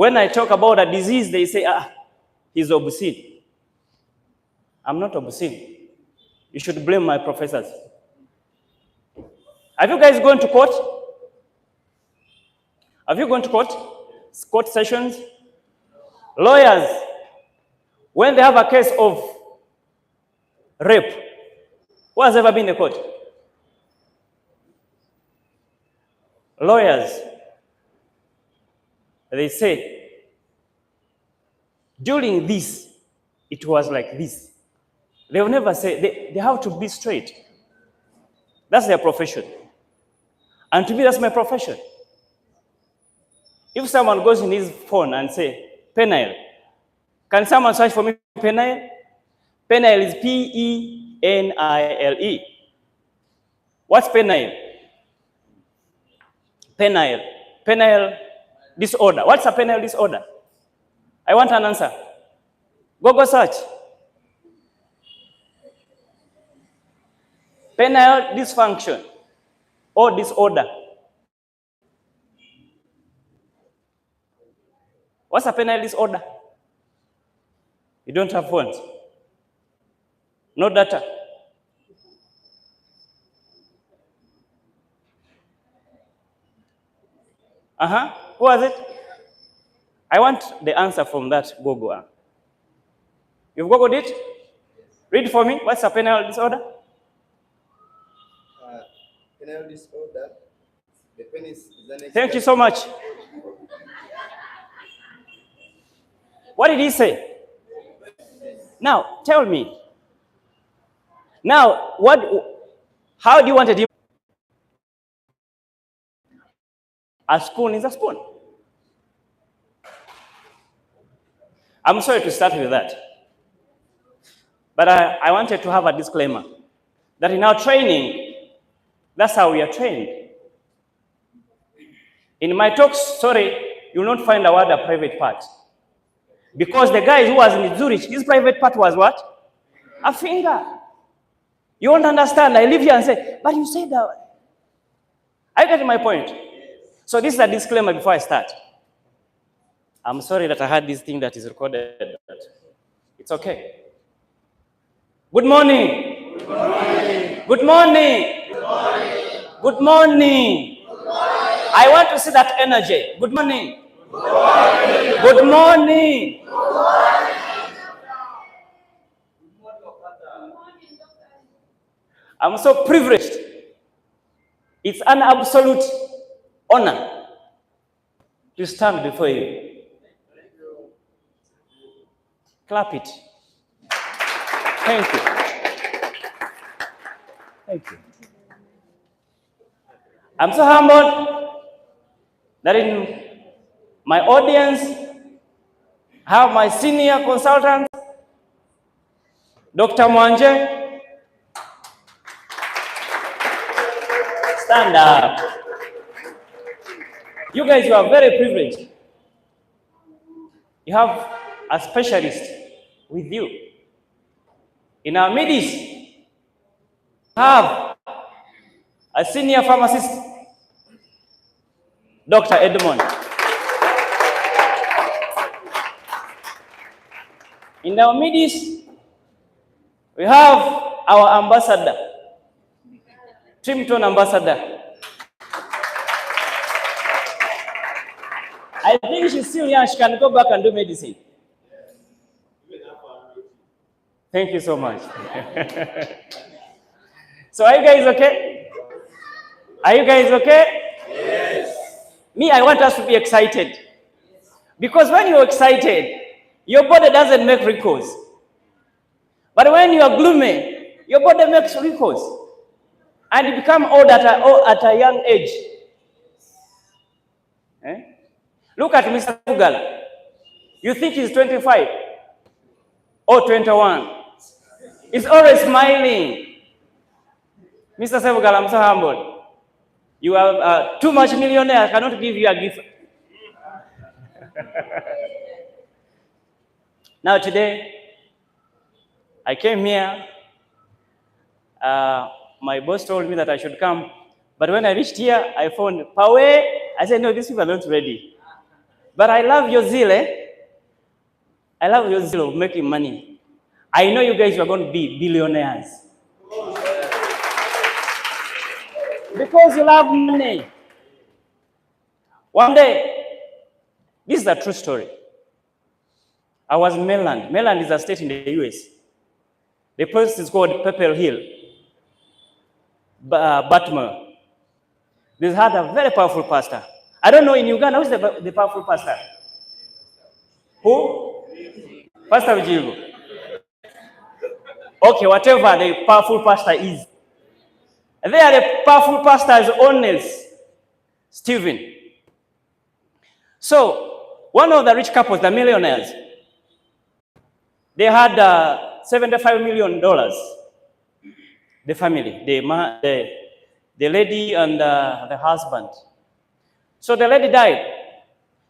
When I talk about a disease, they say, he's obscene. I'm not obscene. You should blame my professors. Have you guys gone to court? Have you gone to court? Court sessions? Lawyers, when they have a case of rape, who has ever been in court? Lawyers, they say, during this, it was like this. They will never say, they have to be straight. That's their profession. And to me, that's my profession. If someone goes in his phone and say, penile, can someone search for me penile? Penile is Penile. What's penile? Penile. Penile disorder. What's a penile disorder? I want an answer. Go search. Penile dysfunction or disorder. What's a penile disorder? You don't have phones. No data. Who was it? I want the answer from that Google. You've Googled it? Read for me. What's a penile disorder? Penile disorder. The penis is an Thank you so much. What did he say? Now, tell me. Now, how do you want it? A spoon is a spoon. I'm sorry to start with that. But I wanted to have a disclaimer that in our training, that's how we are trained. In my talks, sorry, you will not find a word a private part. Because the guy who was in Zurich, his private part was what? A finger. You won't understand. I live here and say, but you said that. Are you getting my point? So this is a disclaimer before I start. I'm sorry that I had this thing that is recorded. But it's okay. Good morning. Good morning. Good morning. Good morning. Good morning. Good morning. I want to see that energy. Good morning. Good morning. Good morning. Good morning. I'm so privileged. It's an absolute honor to stand before you. Clap it. Thank you. Thank you. I'm so humbled that in my audience I have my senior consultant, Dr. Mwanje. Stand up. You guys, you are very privileged. You have a specialist with you. In our midst, we have a senior pharmacist, Dr. Edmond. In our midst, we have our ambassador, Trimpton ambassador. I think she's still young. She can go back and do medicine. Thank you so much. So are you guys okay? Are you guys okay? Yes. Me, I want us to be excited. Because when you're excited, your body doesn't make wrinkles. But when you are gloomy, your body makes wrinkles. And you become old at a young age. Eh? Look at Mr. Fugal. You think he's 25 or 21. He's always smiling. Mr. Sevugal, I'm so humbled. You are too much millionaire. I cannot give you a gift. Now today, I came here. My boss told me that I should come. But when I reached here, I found Pawe. I said, no, these people are not ready. But I love your zeal, I love your zeal of making money. I know you guys are going to be billionaires. Because you love money. One day, this is a true story. I was in Maryland. Maryland is a state in the US. The place is called Pepper Hill, Baltimore. They had a very powerful pastor. I don't know in Uganda, who's the powerful pastor? Who? Pastor Vijigo. Okay, whatever the powerful pastor is. There the powerful pastor is honest, Stephen. So, one of the rich couples, the millionaires, they had $75 million. The family, the lady and the husband. So the lady died.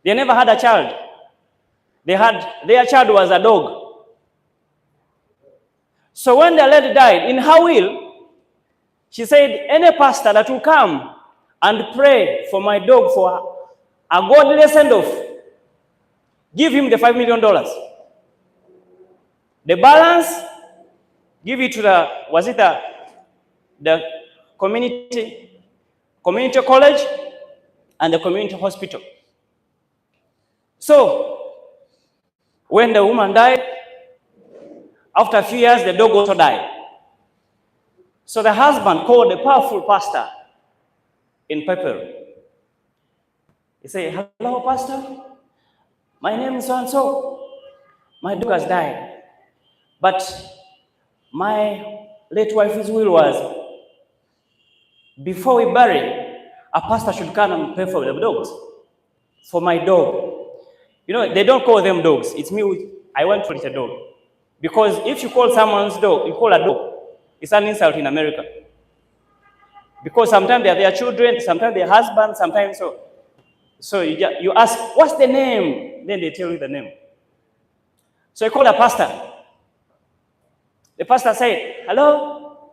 They never had a child. Their child was a dog. So when the lady died, in her will, she said, any pastor that will come and pray for my dog for a godly send-off, give him the $5 million. The balance, give it to the community college and the community hospital. So, when the woman died, after a few years, the dog also died. So the husband called the powerful pastor in Pepper. He said, hello, pastor. My name is so-and-so. My dog has died. But my late wife's will was, before we bury, a pastor should come and pray for the dogs, for my dog. You know, they don't call them dogs. It's me, I want to eat a dog. Because if you call someone's dog, you call a dog, it's an insult in America. Because sometimes they are their children, sometimes their husband, sometimes so. So you ask, what's the name? Then they tell you the name. So you call a pastor. The pastor said, hello,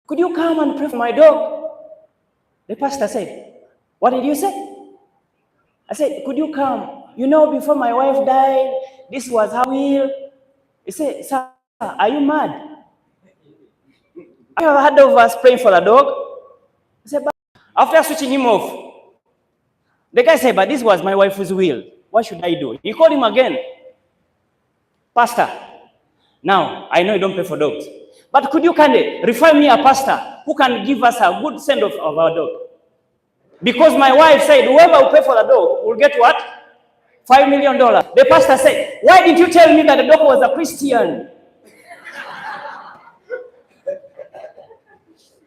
could you come and pray for my dog? The pastor said, what did you say? I said, could you come? You know, before my wife died, this was her will. He said, sir, are you mad? Have you ever heard of us praying for a dog? I said, but after switching him off, the guy said, but this was my wife's will. What should I do? He called him again. Pastor, now, I know you don't pray for dogs, but could you kindly refer me a pastor who can give us a good send-off of our dog? Because my wife said, whoever will pay for the dog will get what? $5 million. The pastor said, why did you tell me that the dog was a Christian?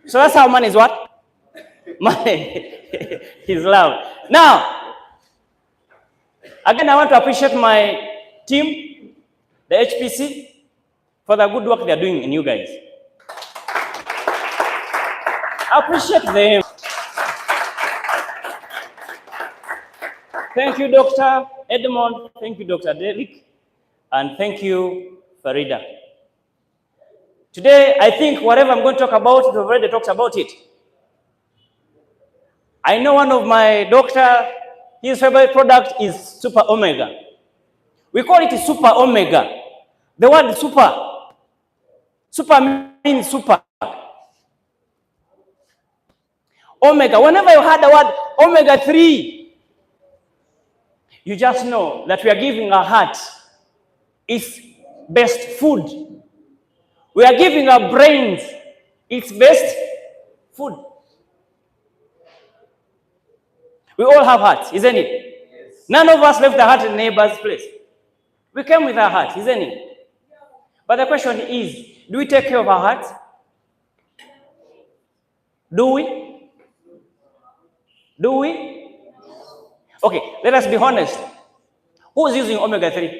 So that's how money is what? Money is love. Now, again, I want to appreciate my team, the HPC, for the good work they are doing in you guys. I appreciate them. Thank you, Dr. Edmond. Thank you, Dr. Derek. And thank you, Farida. Today, I think whatever I'm going to talk about, we've already talked about it. I know one of my doctor, his favorite product is Super Omega. We call it Super Omega. The word super means super. Omega, whenever you heard the word omega-3, you just know that we are giving our heart its best food. We are giving our brains its best food. We all have hearts, isn't it? Yes. None of us left the heart in the neighbor's place. We came with our heart, isn't it? But the question is, do we take care of our hearts? Do we? Do we? Okay, let us be honest. Who is using omega-3?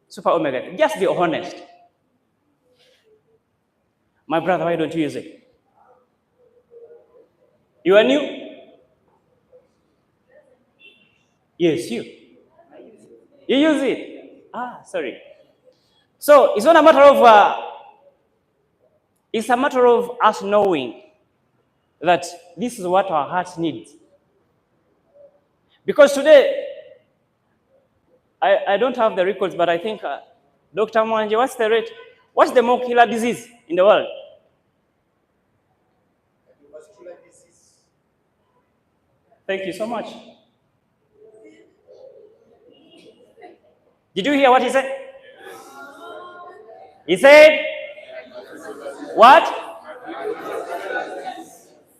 Super omega-3. Just be honest. My brother, why don't you use it? You are new? Yes, you. You use it? Ah, sorry. So it's not a matter of, it's a matter of us knowing that this is what our heart needs. Because today, I don't have the records, but I think, Dr. Mwanje, what's the rate? What's the more killer disease in the world? Cardiovascular disease. Thank you so much. Did you hear what he said? He said, what?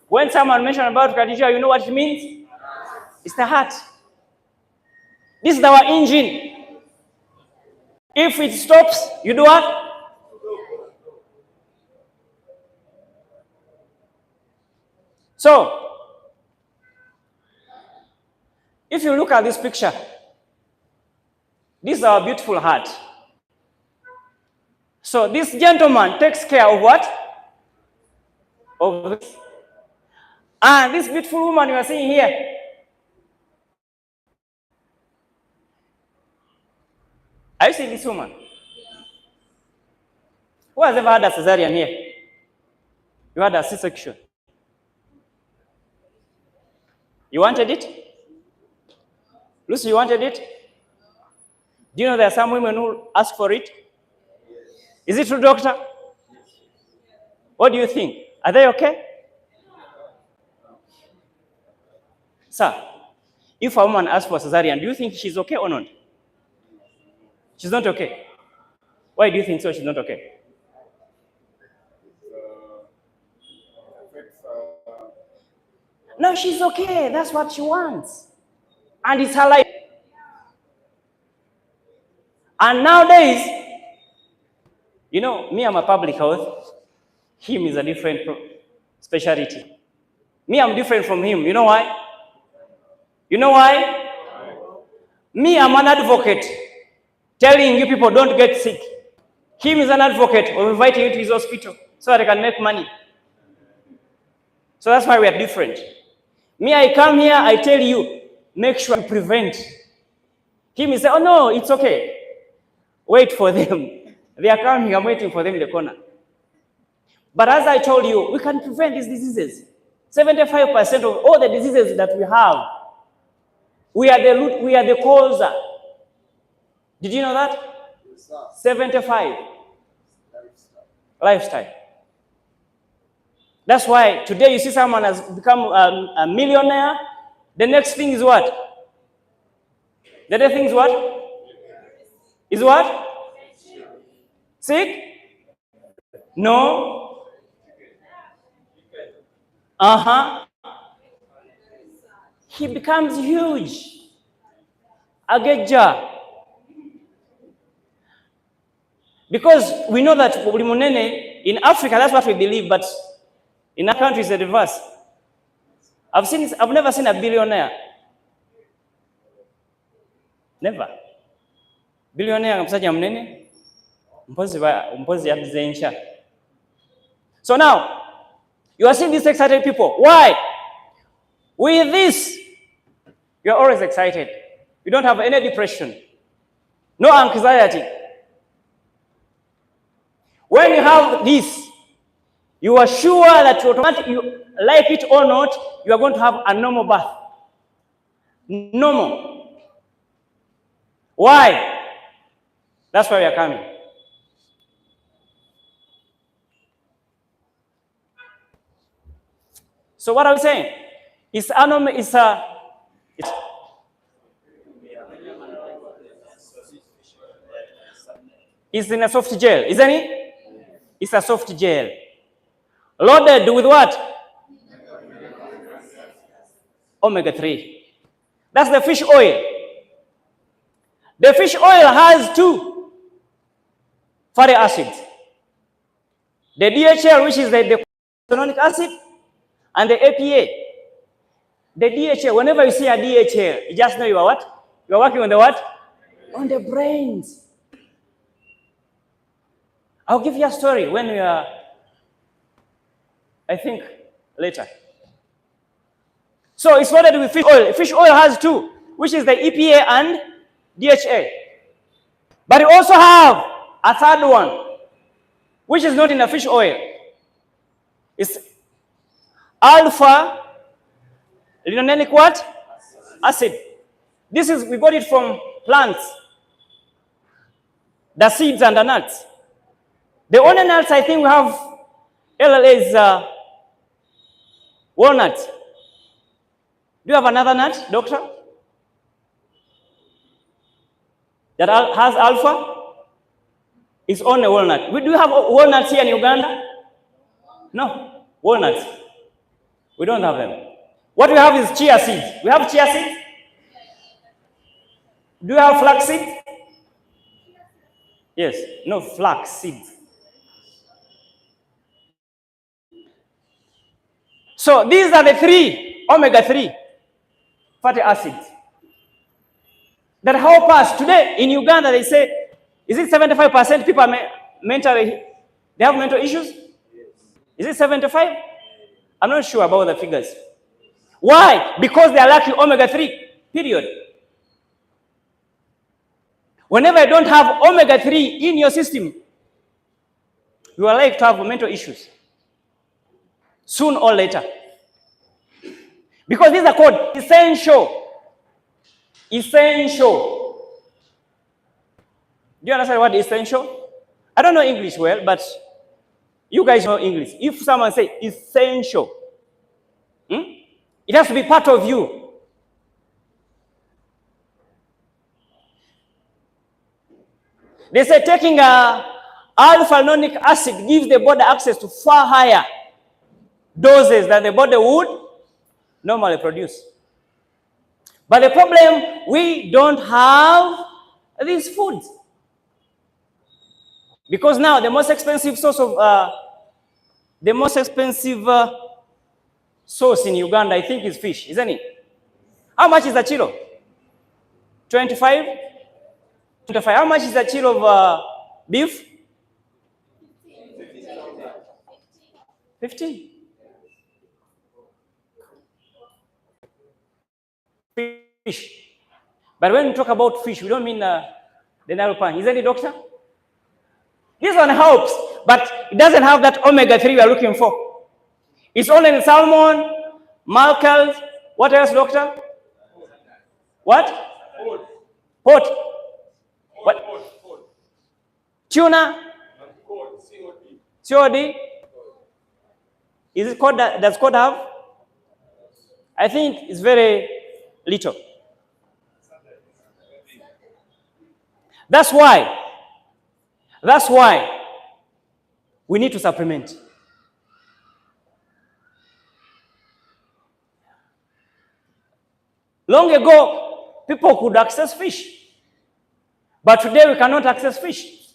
When someone mentioned about cardiac, you know what it means? It's the heart. This is our engine. If it stops, you do what? So, if you look at this picture, this is our beautiful heart. So this gentleman takes care of what? Of this. And this beautiful woman you are seeing here, are you seeing this woman? Who has ever had a cesarean here? You had a C-section. You wanted it? Lucy, you wanted it? Do you know there are some women who ask for it? Is it true, doctor? What do you think? Are they okay? Sir, if a woman asks for cesarean, do you think she's okay or not? She's not okay. Why do you think so she's not okay? No, she's okay. That's what she wants. And it's her life. And nowadays, you know, me, I'm a public health. Him is a different specialty. Me, I'm different from him. You know why? You know why? Me, I'm an advocate telling you people don't get sick. Him is an advocate of inviting you to his hospital so that he can make money. So that's why we are different. Me, I come here, I tell you, make sure you prevent. Him is say, oh no, it's okay. Wait for them. They are coming, I'm waiting for them in the corner. But as I told you, we can prevent these diseases. 75% of all the diseases that we have, we are the root, we are the cause. Did you know that? Yes, sir. 75. Lifestyle. That's why today you see someone has become a millionaire. The next thing is what? The next thing is what? Is what? Sick? No. He becomes huge. Ageja. Because we know that Ulimunene in Africa, that's what we believe, but in our country, it's the reverse. I've never seen a billionaire. Never. Billionaire msaja mnene. Mpozi ya bizencha. So now, you are seeing these excited people. Why? With this, you are always excited. You don't have any depression. No anxiety. When you have this, you are sure that you automatically, you like it or not, you are going to have a normal birth. Normal. Why? That's why we are coming. So what I'm saying is it's in a soft gel, isn't it? It's a soft gel. Loaded with what? Omega-3. That's the fish oil. The fish oil has 2 fatty acids. The DHL, which is the quinonic acid, and the APA. The DHL, whenever you see a DHL, you just know you are what? You are working on the what? On the brains. I'll give you a story when we are, I think, later. So it's loaded with fish oil. Fish oil has 2, which is the EPA and DHA. But you also have a third one, which is not in the fish oil. It's alpha linolenic what? Acid. This is, we got it from plants. The seeds and the nuts. The only nuts I think we have LLA is walnuts. Do you have another nut, doctor? That has alpha? It's only walnut. Do you have walnuts here in Uganda? No. Walnuts. We don't have them. What we have is chia seeds. We have chia seeds? Do you have flax seeds? Yes. No, flax seeds. So these are the three omega-3 fatty acids that help us. Today in Uganda, they say, is it 75% people are mentally, they have mental issues? Is it 75? I'm not sure about the figures. Why? Because they are lacking omega-3, period. Whenever you don't have omega-3 in your system, you are likely to have mental issues, soon or later. Because these are called essential. Essential. Do you understand what essential? I don't know English well, but you guys know English. If someone says essential, it has to be part of you. They say taking alpha-linolic acid gives the body access to far higher doses than the body would normally produce. But the problem, we don't have these foods. Because now the most expensive source in Uganda, I think, is fish, isn't it? How much is a kilo? 25? 25. How much is a kilo of beef? 15. Fish. But when we talk about fish, we don't mean the Nile pan. Isn't it, doctor? This one helps, but it doesn't have that omega-3 we are looking for. It's only in salmon, mackerel. What else, doctor? What? Pot. What? Tuna? COD? Is it cod? Does cod have? I think it's very little. That's why we need to supplement. Long ago, people could access fish, but today we cannot access fish.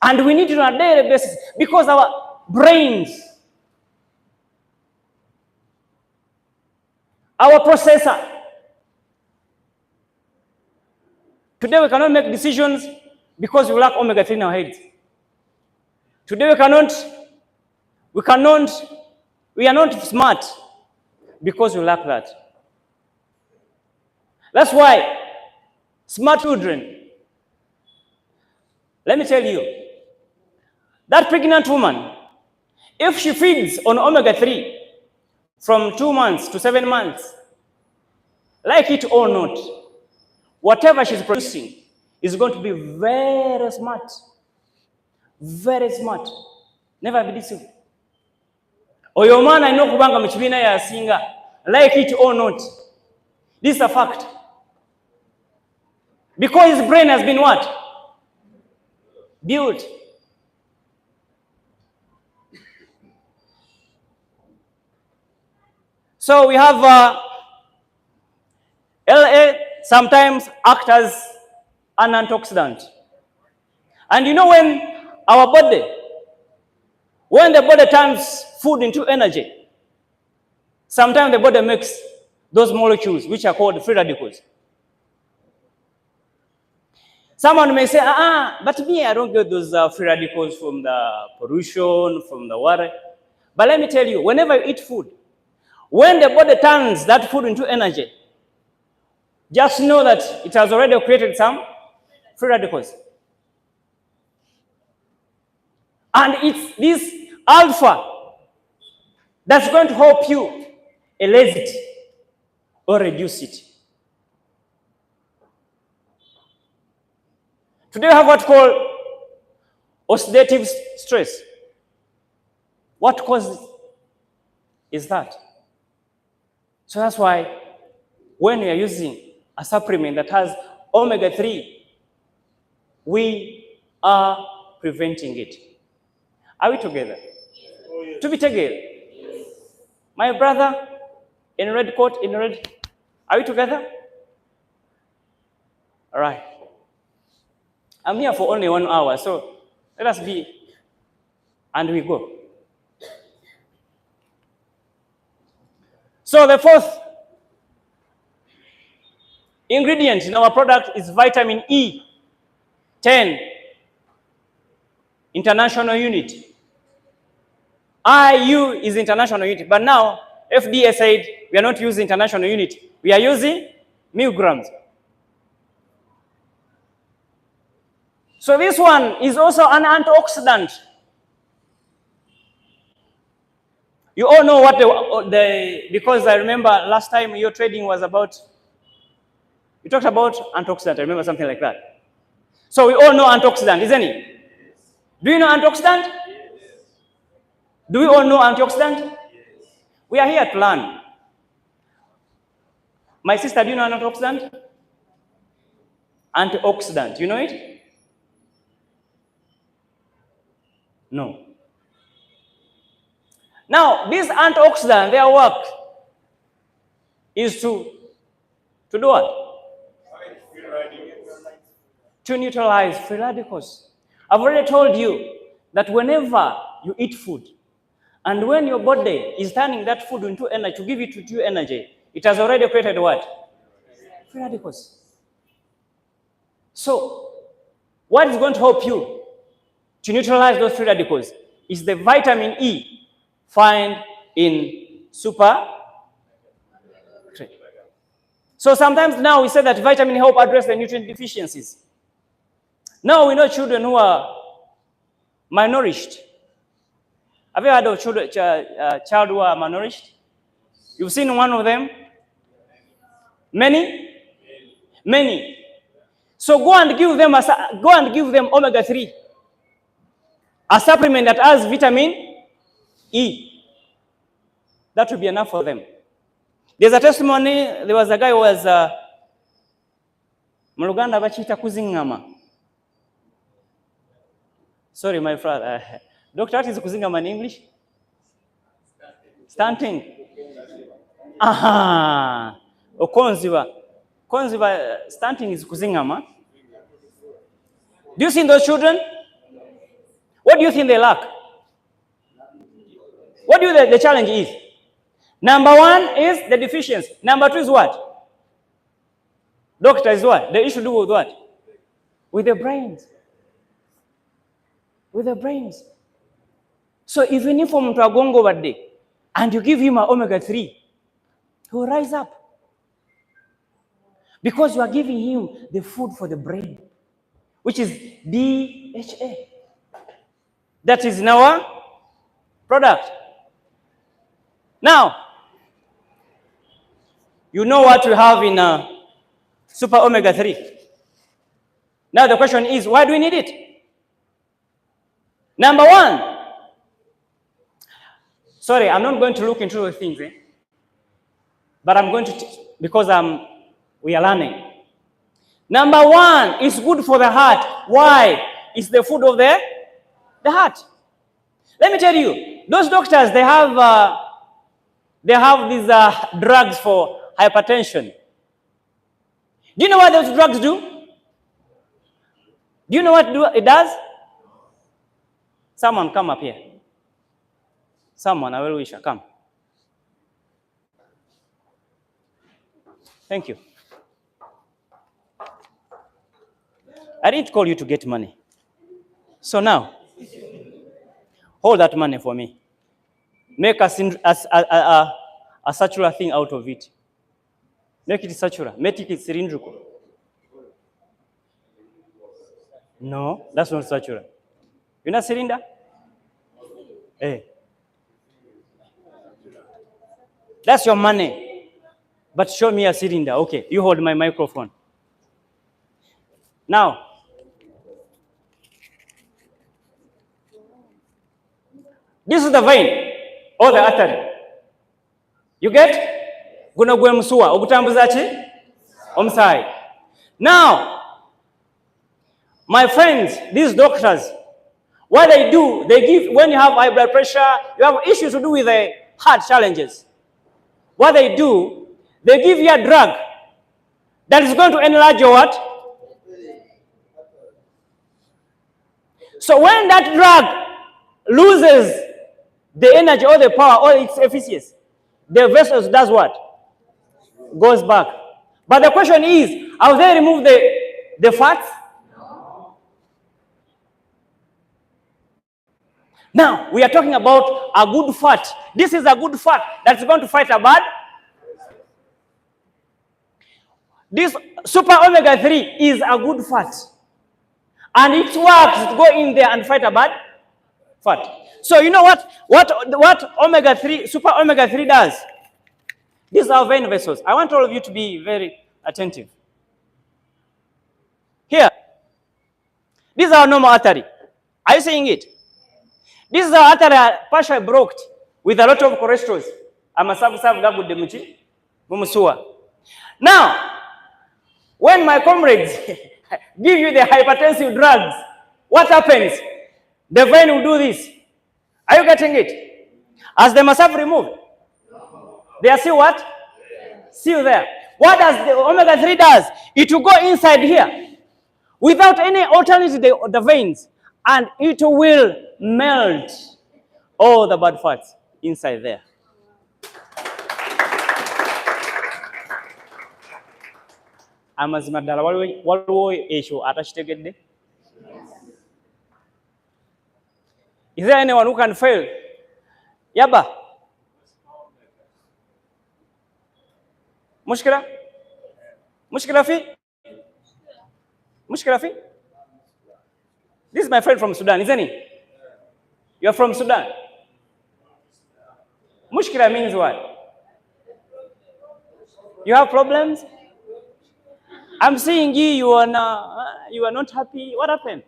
And we need it on a daily basis because our brains, our processor, today we cannot make decisions because we lack omega-3 in our heads. Today we are not smart because we lack that. That's why smart children, let me tell you, that pregnant woman, if she feeds on omega-3 from 2 months to 7 months, like it or not, whatever she's producing is going to be very smart. Very smart. Never be deceived. Oyo mwana ino kubanga mu kibiina yasinga, like it or not. This is a fact. Because his brain has been what? Built. So we have LA sometimes act as an antioxidant. And you know when the body turns food into energy, sometimes the body makes those molecules which are called free radicals. Someone may say, but me, I don't get those free radicals from the pollution, from the water. But let me tell you, whenever you eat food, when the body turns that food into energy, just know that it has already created some free radicals. And it's this alpha that's going to help you erase it or reduce it. Today we have what called oxidative stress. What causes is that? So that's why when we are using a supplement that has omega-3, we are preventing it. Are we together? Oh, yes. To be together. Yes. My brother in red coat, in red, are we together? All right. I'm here for only 1 hour, so let us be, and we go. So the fourth ingredient in our product is vitamin E, 10, international unit. IU is international unit, but now FDA said we are not using international unit. We are using milligrams. So this one is also an antioxidant. You all know what because I remember last time your trading was about, you talked about antioxidant, I remember something like that. So we all know antioxidant, isn't it? Yes. Do you know antioxidant? Yes. Do we all know antioxidant? Yes. We are here to learn. My sister, do you know antioxidant? Antioxidant, you know it? No. Now, this antioxidant, their work is to do what? To neutralize free radicals. I've already told you that whenever you eat food, and when your body is turning that food into energy, to give it to you energy, it has already created what? Free radicals. So, what is going to help you to neutralize those free radicals is the vitamin E found in super. So sometimes now we say that vitamin help address the nutrient deficiencies. Now we know children who are malnourished. Have you heard of child who are malnourished? You've seen one of them? Many? Many. So go and give them omega-3, a supplement that has vitamin E. That will be enough for them. There's a testimony, there was a guy who was Muluganda bachita kuzingama. Sorry, my brother. Doctor, what is kuzingama in English? Stunting. Aha. Okonziba. Konziba, stunting is kuzingama. Do you see those children? What do you think they lack? What do you think the challenge is? Number one is the deficiency. Number two is what? Doctor is what? The issue to do with what? With the brains. With the brains. So even if I'm to a gongo birthday and you give him an omega-3, he will rise up. Because you are giving him the food for the brain, which is DHA. That is in our product. Now, you know what we have in super omega-3. Now the question is, why do we need it? Number one, sorry, I'm not going to look into the things, but I'm going to, because we are learning. Number one, it's good for the heart. Why? It's the food of the heart. Let me tell you, those doctors, they have these drugs for hypertension. Do you know what those drugs do? Do you know what it does? Someone come up here. Someone, I will wish you, come. Thank you. I didn't call you to get money. So now, hold that money for me. Make a circular thing out of it. Make it circular. Make it cylindrical. No, that's not circular. You know cylinder? Hey. That's your money. But show me a cylinder. Okay, you hold my microphone. Now, This is the vein or the artery. You get? Guno gwe musuwa ogutambuza ki? Omusaayi. Now, my friends, these doctors, what they do, they give, when you have high blood pressure, you have issues to do with the heart challenges. What they do, they give you a drug that is going to enlarge your what? So when that drug loses the energy or the power or its efficiency, the vessels does what? Goes back. But the question is, have they removed the fats? Now, we are talking about a good fat. This is a good fat that's going to fight a bad. This super omega 3 is a good fat. And it works to go in there and fight a bad fat. So you know what omega 3, super omega 3 does? These are vein vessels. I want all of you to be very attentive. Here, this is our normal artery. Are you seeing it? This is our artery partially blocked with a lot of cholesterol. Now, when my comrades give you the hypertensive drugs, what happens? The vein will do this. Are you getting it? As they must have removed. They are still what? Still there. What does the omega 3 does? It will go inside here without any alternative the veins, and it will melt all the bad fats inside there. Amazima ddala waliwo ekyo atakitegedde? Is there anyone who can fail? Yaba? Mushkila? Mushkila fi? Mushkila fi? This is my friend from Sudan, isn't he? You are from Sudan. Mushkila means what? You have problems? I'm seeing you are not happy. What happened?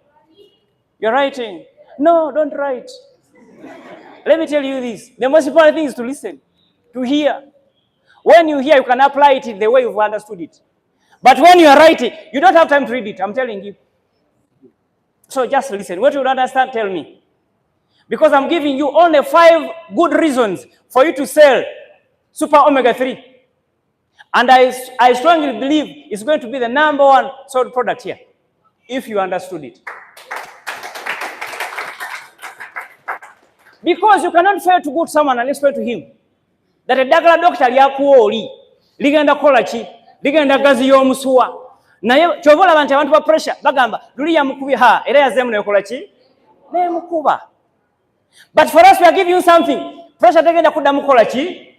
You're writing. No, don't write. Let me tell you this. The most important thing is to listen, to hear. When you hear, you can apply it in the way you've understood it. But when you are writing, you don't have time to read it. I'm telling you. So just listen. What you don't understand, tell me. Because I'm giving you only 5 good reasons for you to sell super omega 3. And I strongly believe it's going to be the #1 sold product here, if you understood it. Because you cannot fail to go to someone and explain to him that a doctor lyakuwa ligenda kola ki, ligenda gazi y'omusuwa. Naye kyovola abantu ba pressure bagamba luli yamukubi ha era yazemu nekola ki? Nemukuba. But for us we are giving you something. Pressure tegenda kuddamu kola ki?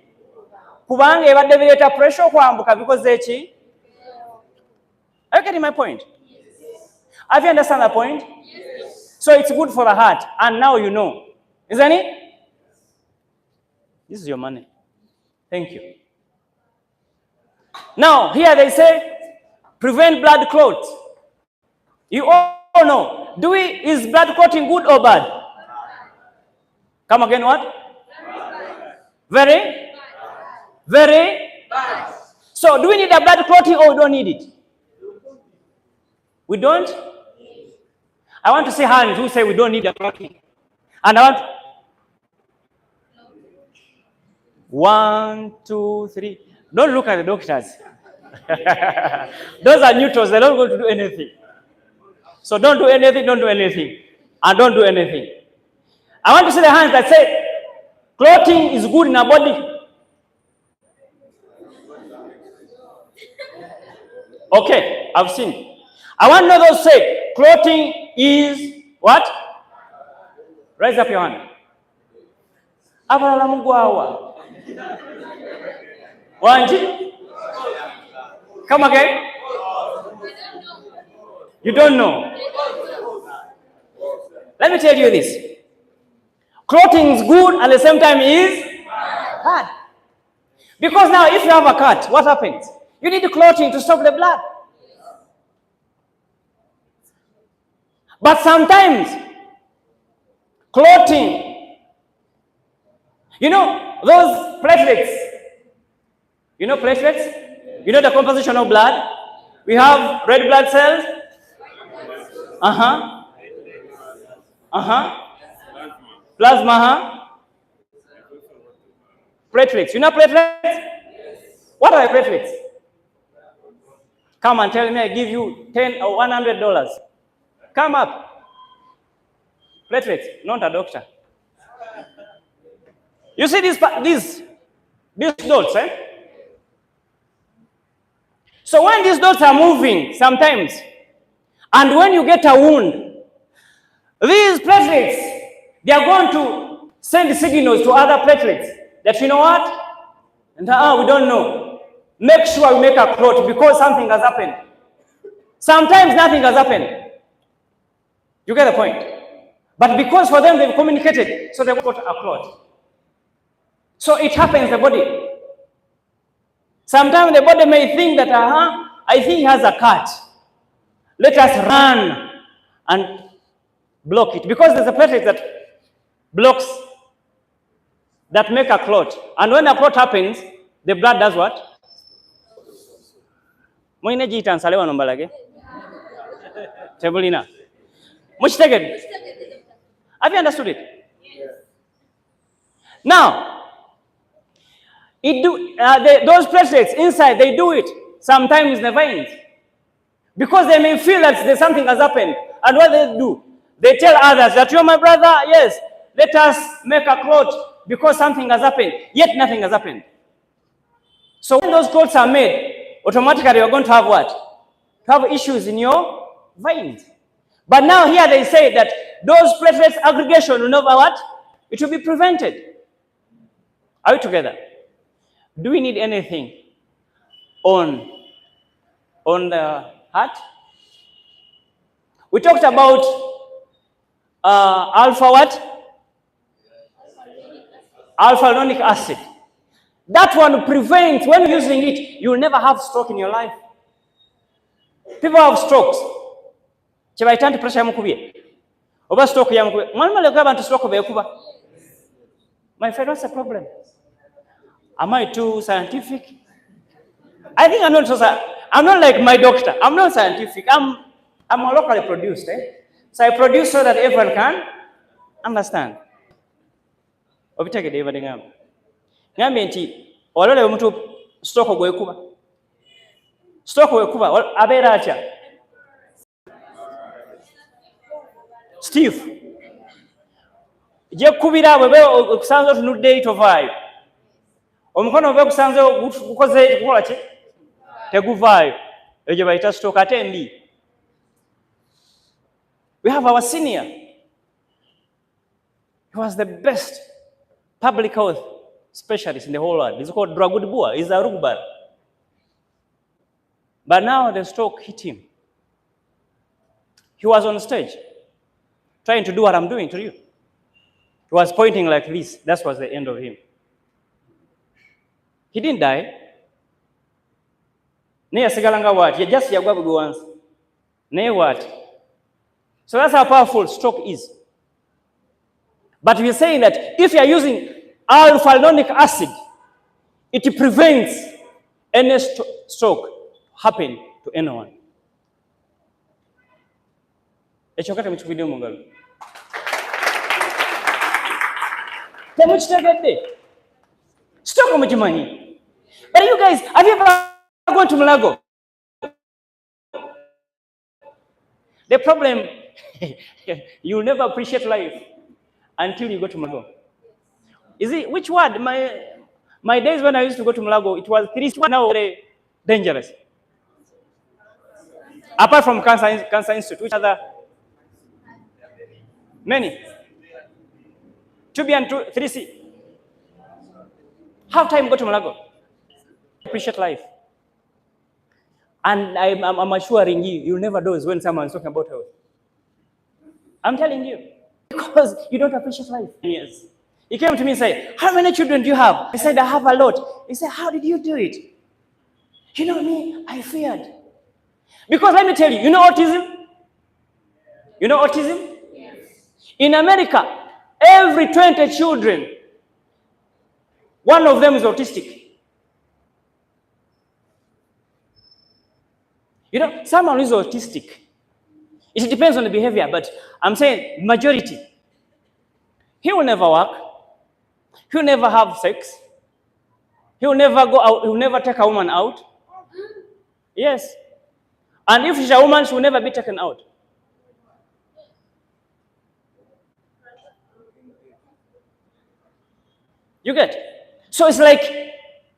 Kubanga ebadde bireeta pressure okwambuka because eki. Are you getting my point? Have you understand the point? So it's good for the heart, and now you know. Isn't it? This is your money. Thank you. Now, here they say, prevent blood clot. You all know. Is blood clotting good or bad? Come again, what? Very? Very? Bad. So, do we need a blood clotting or we don't need it? We don't? I want to see hands who say we don't need a clotting. And I want 1, 2, 3. Don't look at the doctors. Those are neutrals. They're not going to do anything. So don't do anything, don't do anything. And don't do anything. I want to see the hands that say, clothing is good in our body. Okay, I've seen. I want to know those say, clothing is what? Raise up your hand. Abalala mugwawa. Wanji? Come again? You don't know. Let me tell you this. Clothing is good at the same time is bad. Because now if you have a cut, what happens? You need clothing to stop the blood. But sometimes clothing You know those platelets? You know platelets? You know the composition of blood? We have red blood cells. Plasma. Platelets. You know platelets? What are platelets? Come and tell me, I give you $10 or $100. Come up. Platelets, not a doctor. You see these dots, eh? So when these dots are moving sometimes, and when you get a wound, these platelets, they are going to send signals to other platelets that, you know what? And we don't know. Make sure we make a clot because something has happened. Sometimes nothing has happened. You get the point? But because for them they've communicated, so they've got a clot. So it happens in the body. Sometimes the body may think that, I think he has a cut. Let us run and block it. Because there's a platelet that blocks, that make a clot. And when a clot happens, the blood does what? Have you understood it? Yes. Now, those platelets inside, they do it sometimes in the veins. Because they may feel that something has happened. And what they do, they tell others that, you're my brother, yes, let us make a clot because something has happened. Yet nothing has happened. So when those clots are made, automatically you're going to have what? To have issues in your veins. But now here they say that those platelets aggregation will never what? It will be prevented. Are we together? Do we need anything on the heart? We talked about alpha what? Alpha-linoleic acid. That one prevents, when using it, you will never have stroke in your life. People have strokes. Chebaitante pressure yamukubye. Oba stroke yamukubye. Mwalimu alikuwa bantu stroke bekuba. My friend, what's the problem? Am I too scientific? I think I'm not like my doctor. I'm not scientific. I'm locally produced. So I produce so that everyone can understand. Obitege David ngam. Ngambe nti olole omuntu stroke gwekuba. Stroke gwekuba abera atya. Steve. Je kubira bwe okusanza tunudde itovaayo. Omukono bwe kusanze ukoze kukola ki? Teguvaayo. Ejo bayita stroke ate mbi. We have our senior. He was the best public health specialist in the whole world. He's called Dragudbua. He's a Rugbar. But now the stroke hit him. He was on stage trying to do what I'm doing to you. He was pointing like this. That was the end of him. He didn't die. Naye sigalanga what? He just yagwa bugo once. Naye what? So that's how powerful stroke is. But we're saying that if you are using alpha-linoleic acid, it prevents any stroke happen to anyone. Echokata mchukubide mungalo. Temuchitegedde. Stroke muchimanyi. But you guys, have you ever gone to Mulago? The problem, you'll never appreciate life until you go to Mulago. Is it which word? My days when I used to go to Mulago, it was 3 now very dangerous. Apart from Cancer Institute, which other? Many. 2B and 3C. How time go to Mulago? Appreciate life. And I'm assuring you, you'll never doze when someone's talking about health. I'm telling you. Because you don't appreciate life. Yes. He came to me and said, how many children do you have? I said, I have a lot. He said, how did you do it? You know me, I feared. Because let me tell you, you know autism? You know autism? Yes. In America, every 20 children, One of them is autistic. You know, someone who is autistic, it depends on the behavior, but I'm saying majority. He will never work. He will never have sex. He will never go out. He will never take a woman out. Yes. And if she's a woman, she will never be taken out. You get? So it's like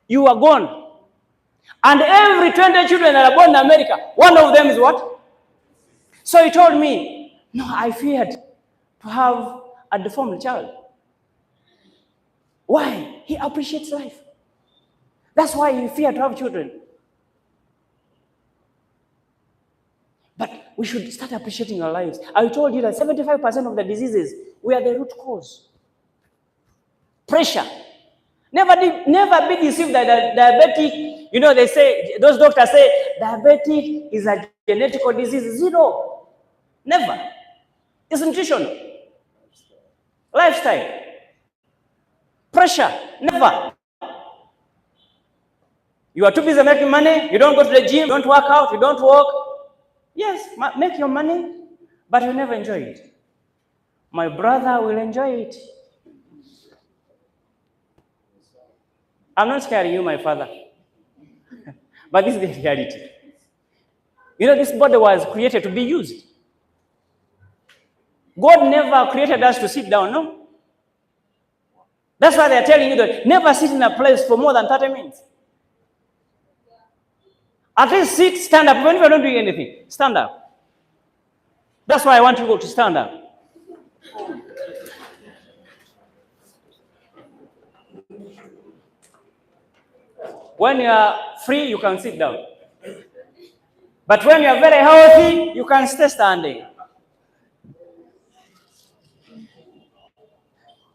you are gone. And every 20 children that are born in America, one of them is what? So he told me, no, I feared to have a deformed child. Why? He appreciates life. That's why he feared to have children. But we should start appreciating our lives. I told you that 75% of the diseases were the root cause. Pressure. Never be deceived that diabetic, you know, they say, those doctors say, diabetic is a genetical disease. Zero. Never. It's nutrition. Lifestyle. Pressure. Never. You are too busy making money. You don't go to the gym. You don't work out. You don't walk. Yes, make your money, but you never enjoy it. My brother will enjoy it. I'm not scaring you, my father. But this is the reality. You know, this body was created to be used. God never created us to sit down, no? That's why they're telling you that never sit in a place for more than 30 minutes. At least sit, stand up. Even if you're not doing anything, stand up. That's why I want you to stand up. When you are free, you can sit down. But when you are very healthy, you can stay standing.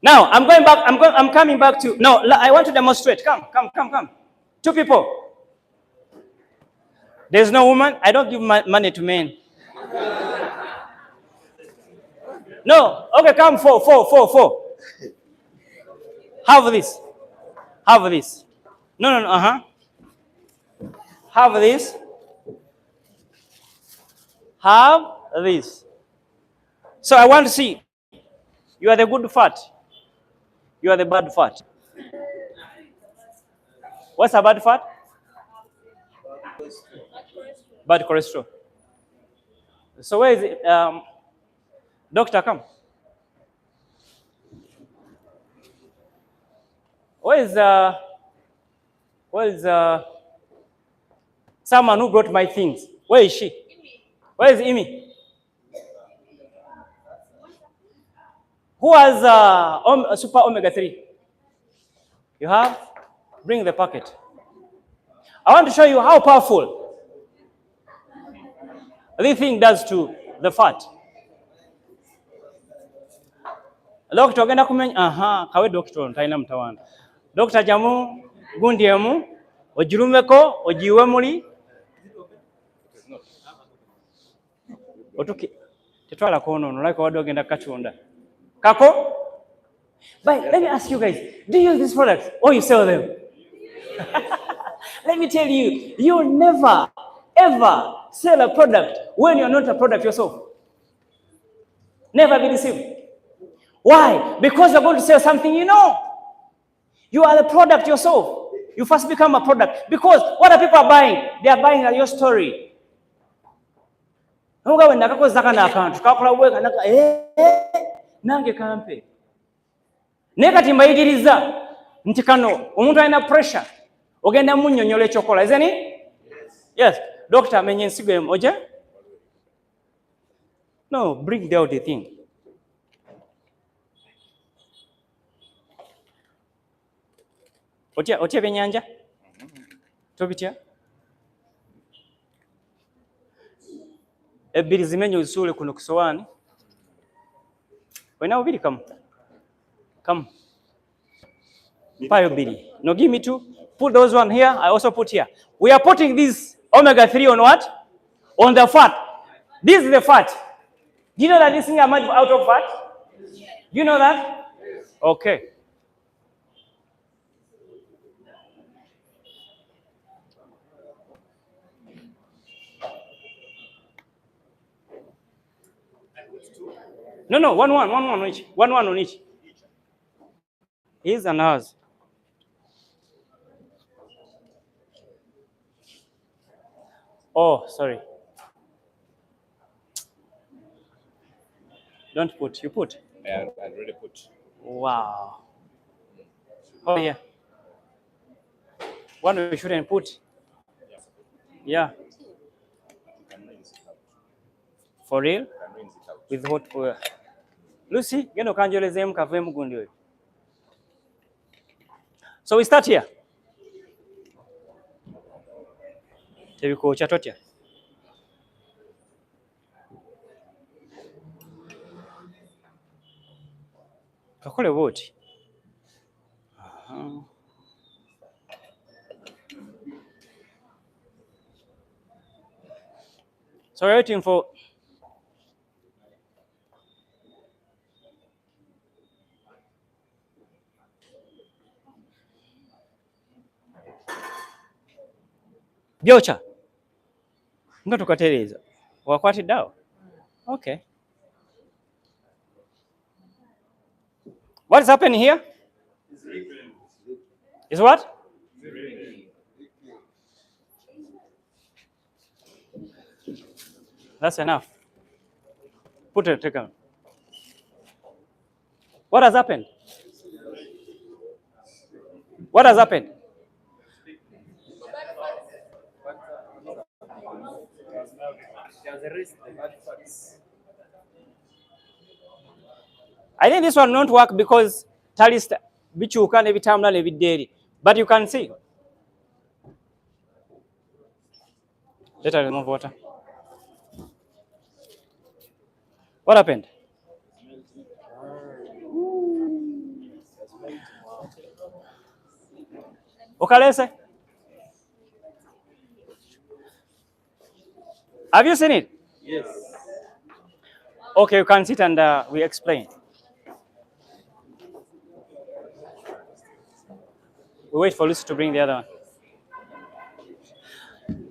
Now, I'm going back. I'm coming back to. No, I want to demonstrate. Come. Two people. There's no woman. I don't give money to men. No. Okay, come. Four. Have this. No. Have this. Have this. So I want to see. You are the good fat. You are the bad fat. What's a bad fat? Bad cholesterol. So where is it? Doctor, come. Where is someone who brought my things? Where is she? Where is Imi? Who has super omega 3? You have? Bring the packet. I want to show you how powerful this thing does to the fat. Doctor, ogenda kumenya, kawe doctor ntaina mtawana. Doctor jamu, gundi emu, ojirumeko, ojiwe muli. Otuki, tetwala kono, nolako wadu ogenda kachunda. Kako? But let me ask you guys, do you use these products or you sell them? Let me tell you, you'll never, ever sell a product when you're not a product yourself. Never be deceived. Why? Because you're going to sell something you know. You are the product yourself. You first become a product. Because what are people buying? They are buying your story. Nange kampe. Nekati mbayigiriza nti kano omuntu alina pressure ogenda munnyonnyola ekyokola, isn't it? Yes. Doctor, amenye ensigo emu oje? No, bring out the thing. Otya byennyanja? Tobitya? Ebbiri zimenye ozisuule kuno ku sowaani. Olina bubiri kamu? Come. Mpayo biri. No, give me two. Put those one here. I also put here. We are putting this omega 3 on what? On the fat. This is the fat. Do you know that this thing is made out of fat? Do you know that? Okay. No, one on each. One on each. His and ours. Oh, sorry. Don't put. You put. Yeah, I already put. Wow. Oh, yeah. One we shouldn't put. Yeah. For real? With hot oil. Lucy, geno kanjolezemu kavemu gundi oyo. So we start here. Tebikookya totya. Kakole bwoti. So we're waiting for Byocha. Nga tukatereeza. Wakwatidde awo? Okay. What is happening here? Is what? That's enough. Put it, take it. What has happened? What has happened? I think this one won't work because talist bichuka nebitamula nebideri. But you can see. Let us remove water. What happened? Okalese? Have you seen it? Yes. Okay, you can sit and we explain. We wait for Lucy to bring the other one.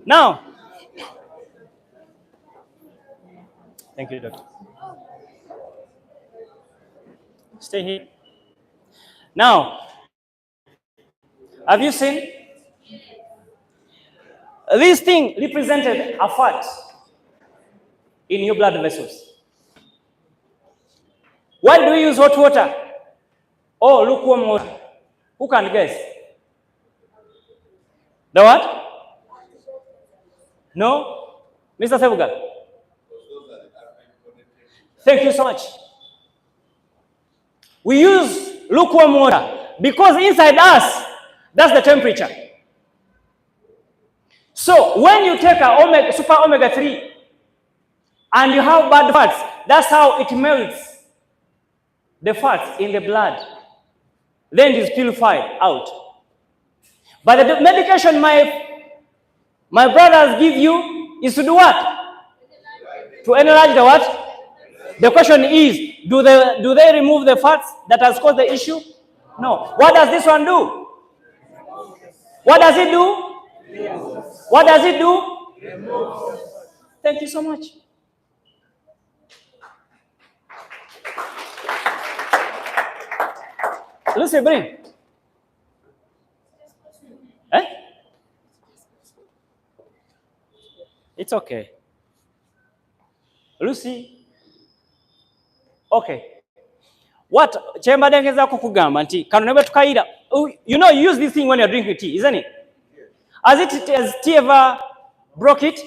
Now, thank you, doctor. Stay here. Now, have you seen? This thing represented a fat in your blood vessels. Why do we use hot water or lukewarm water? Who can guess? The what? No? Mr. Sebugal? Thank you so much. We use lukewarm water because inside us, that's the temperature. So when you take a super omega 3 and you have bad fats, that's how it melts the fats in the blood. Then it is purified out. But the medication my brothers give you is to do what? To enlarge the what? The question is, do they remove the fats that has caused the issue? No. What does this one do? What does it do? What does it do? Thank you so much. Lucy, bring. Eh? It's okay. Lucy. Okay. What chemba dengeza kukugamba nti kano nebe tukaira. You know, you use this thing when you're drinking tea, isn't it? Has tea ever broke it?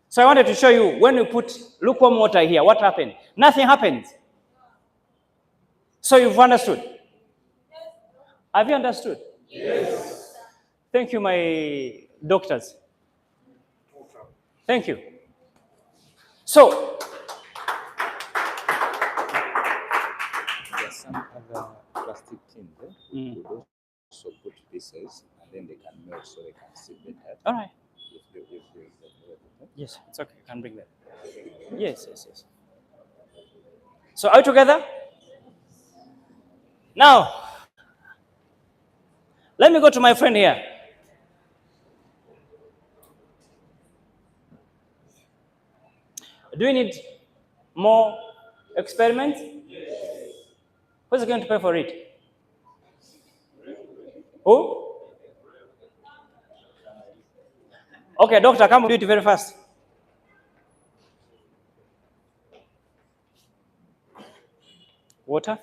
So I wanted to show you when you put lukewarm water here, what happened? Nothing happens. So you've understood? Have you understood? Yes. Thank you, my doctors. Thank you. So, There's some other plastic tins. We also put pieces and then they can melt so they can sit better. all right. If Yes, it's okay. You can bring that. Yes. So are we together? Now, let me go to my friend here. Do we need More experiments? Who's going to pay for it? Who? Okay, doctor, come do it very fast. Water?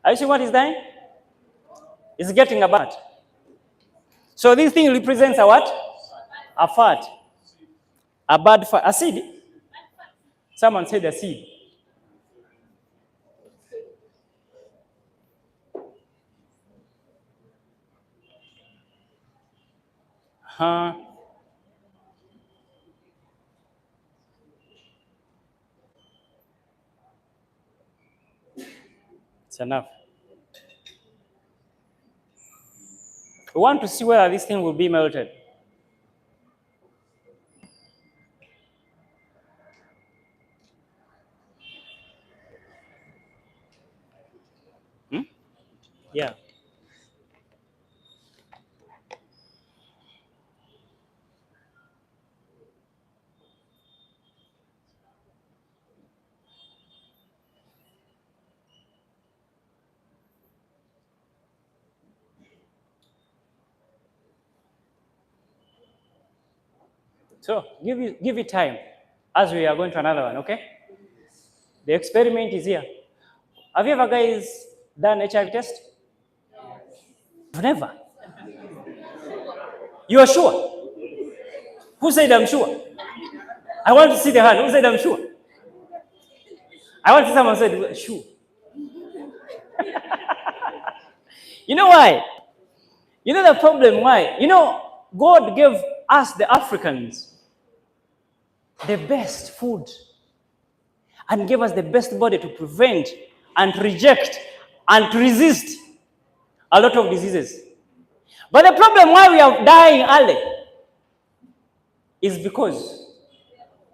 Are you see what is dying? It's getting a bad. So this thing represents a what? A fat. A bad fat. A seed. Someone said a seed. It's enough. We want to see whether this thing will be melted. Yeah. So give it time as we are going to another one, okay? The experiment is here. Have you ever guys done HIV test? Never. You are sure? Who said I'm sure? I want to see the hand. Who said I'm sure? I want to see someone said sure. You know why? You know the problem why? You know, God gave us the Africans the best food and gave us the best body to prevent and to reject and to resist a lot of diseases. But the problem why we are dying early is because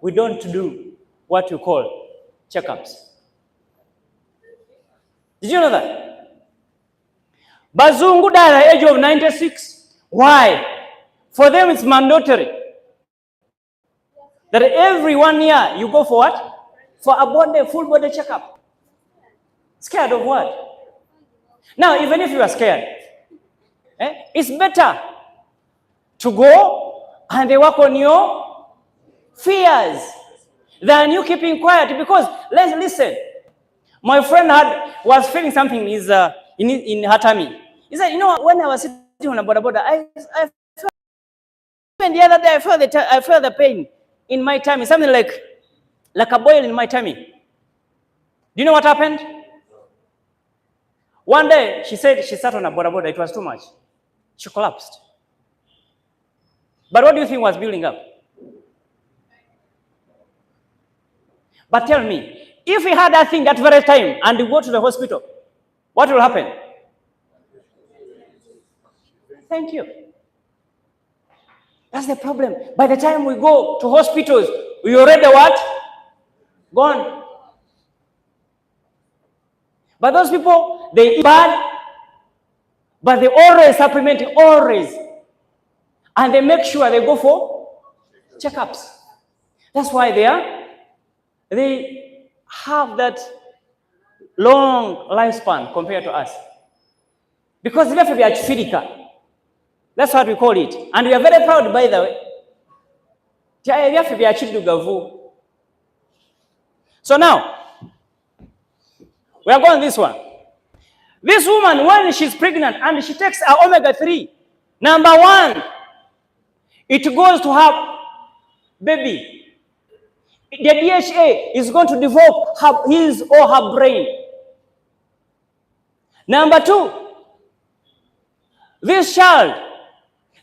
we don't do what we call checkups. Did you know that? Bazungu died at the age of 96. Why? For them it's mandatory that every 1 year you go for what? For a full body checkup. Scared of what? Now, even if you are scared, it's better to go and they work on your fears than you keeping quiet. Because let's listen. My friend was feeling something in her tummy. He said, you know, when I was sitting on a border, I felt, even the other day I felt the pain in my tummy, something like a boil in my tummy. Do you know what happened? One day she said she sat on a border, it was too much. She collapsed. But what do you think was building up? But tell me, if we had that thing that very time and we go to the hospital, what will happen? Thank you. That's the problem. By the time we go to hospitals, we already what? Gone. But those people, they eat bad, but they always supplement, always. And they make sure they go for checkups. That's why they have that long lifespan compared to us. Because they have to be achifirika. That's what we call it. And we are very proud, by the way. We have to be achidugavu. So now, we are going this one. This woman, when she's pregnant and she takes her omega-3, number one, it goes to her baby. The DHA is going to develop his or her brain. Number two, this child,